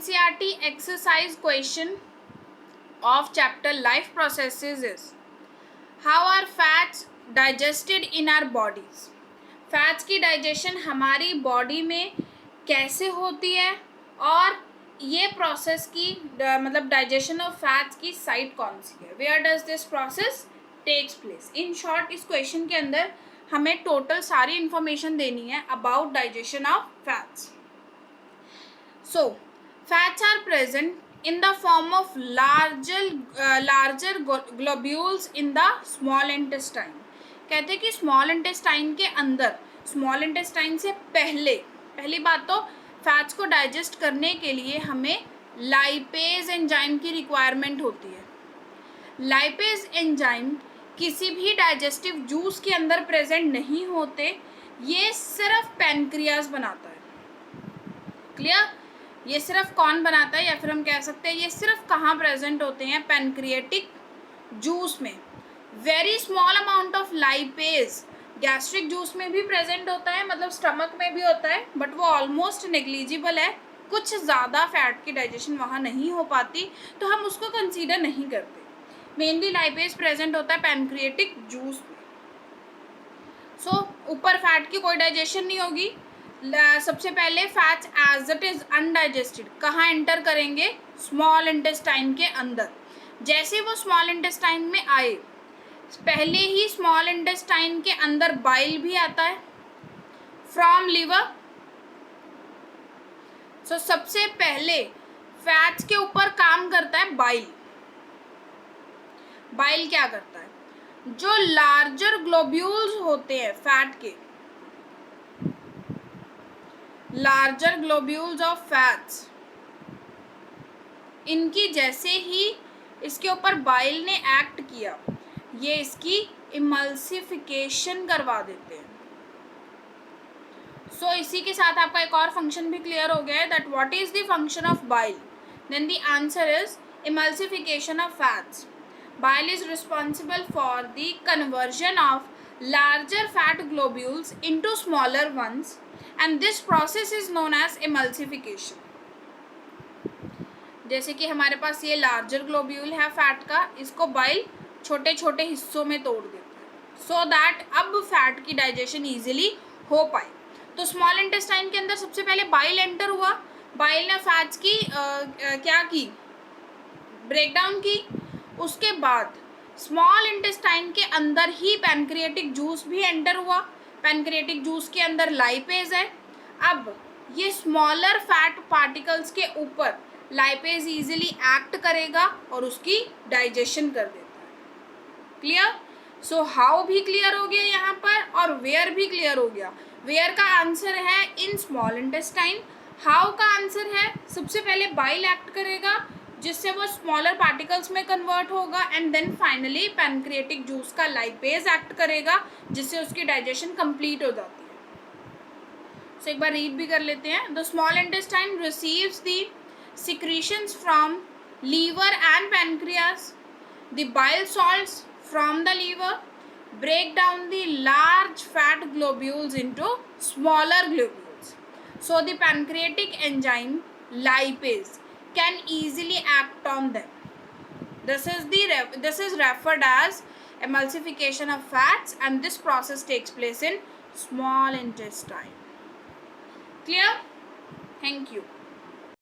NCERT exercise question of chapter life processes is how are fats digested in our bodies. Fats की digestion हमारी body में कैसे होती है और ये प्रोसेस की मतलब डाइजेशन ऑफ फैट्स की साइट कौन सी है, where does this process takes place. In short इस क्वेश्चन के अंदर हमें टोटल सारी इंफॉर्मेशन देनी है about digestion of fats. So fats are present in the form of larger globules in the small intestine. कहते हैं कि स्मॉल इंटेस्टाइन के अंदर, स्मॉल इंटेस्टाइन से पहली बात तो फैट्स को डाइजेस्ट करने के लिए हमें लाइपेज एंजाइम की रिक्वायरमेंट होती है. लाइपेज एंजाइम किसी भी डाइजेस्टिव जूस के अंदर प्रेजेंट नहीं होते, ये सिर्फ पैनक्रियाज बनाता है. क्लियर? ये सिर्फ कौन बनाता है, या फिर हम कह सकते हैं ये सिर्फ कहाँ प्रेजेंट होते हैं, पैनक्रिएटिक जूस में. Very small amount of lipase gastric juice में भी प्रेजेंट होता है, मतलब स्टमक में भी होता है, बट वो ऑलमोस्ट नेग्लिजिबल है. कुछ ज़्यादा फैट की डाइजेशन वहाँ नहीं हो पाती, तो हम उसको कंसीडर नहीं करते. मेनली लाइपेज प्रेजेंट होता है पैनक्रिएटिक जूस में. सो ऊपर फैट की कोई डाइजेशन नहीं होगी. सबसे पहले fats as it is undigested कहाँ एंटर करेंगे, स्मॉल इंटेस्टाइन के अंदर. जैसे वो स्मॉल इंटेस्टाइन में आए, पहले ही स्मॉल इंटेस्टाइन के अंदर बाइल भी आता है फ्रॉम लिवर. सो सबसे पहले फैट्स के ऊपर काम करता है बाइल. बाइल क्या करता है, जो लार्जर ग्लोब्यूल्स होते हैं फैट के, लार्जर ग्लोब्यूल्स ऑफ फैट्स, इनकी जैसे ही इसके ऊपर बाइल ने एक्ट किया, ये इसकी इमल्सिफिकेशन करवा देते हैं. सो इसी के साथ आपका एक और फंक्शन भी क्लियर हो गया है, that what is the function of bile. Then the answer is emulsification of fats. Bile is responsible for the conversion of larger fat globules into smaller ones, and this process is known as emulsification. जैसे कि हमारे पास ये larger globule है fat का, इसको bile छोटे छोटे हिस्सों में तोड़ देता है सो दैट अब फैट की डाइजेशन ईजिली हो पाए. तो स्मॉल इंटेस्टाइन के अंदर सबसे पहले बाइल एंटर हुआ. बाइल ने फैट्स की क्या की, ब्रेकडाउन की. उसके बाद स्मॉल इंटेस्टाइन के अंदर ही पैनक्रिएटिक जूस भी एंटर हुआ. पैनक्रिएटिक जूस के अंदर लाइपेज है. अब ये स्मॉलर फैट पार्टिकल्स के ऊपर लाइपेज इजीली एक्ट करेगा और उसकी डाइजेशन कर देता है. क्लियर? सो हाउ भी क्लियर हो गया यहाँ पर, और वेयर भी क्लियर हो गया. वेयर का आंसर है इन स्मॉल इंटेस्टाइन. हाउ का आंसर है सबसे पहले बाइल एक्ट करेगा जिससे वो स्मॉलर पार्टिकल्स में कन्वर्ट होगा, and then finally pancreatic juice का लाइपेज एक्ट करेगा जिससे उसकी डाइजेशन कंप्लीट हो जाती है. सो एक बार रीड भी कर लेते हैं. The small intestine receives the secretions from liver and pancreas. The bile salts from the liver break down the large fat globules into smaller globules. So the pancreatic enzyme lipase can easily act on them. This is referred as emulsification of fats, and this process takes place in small intestine. Clear? Thank you.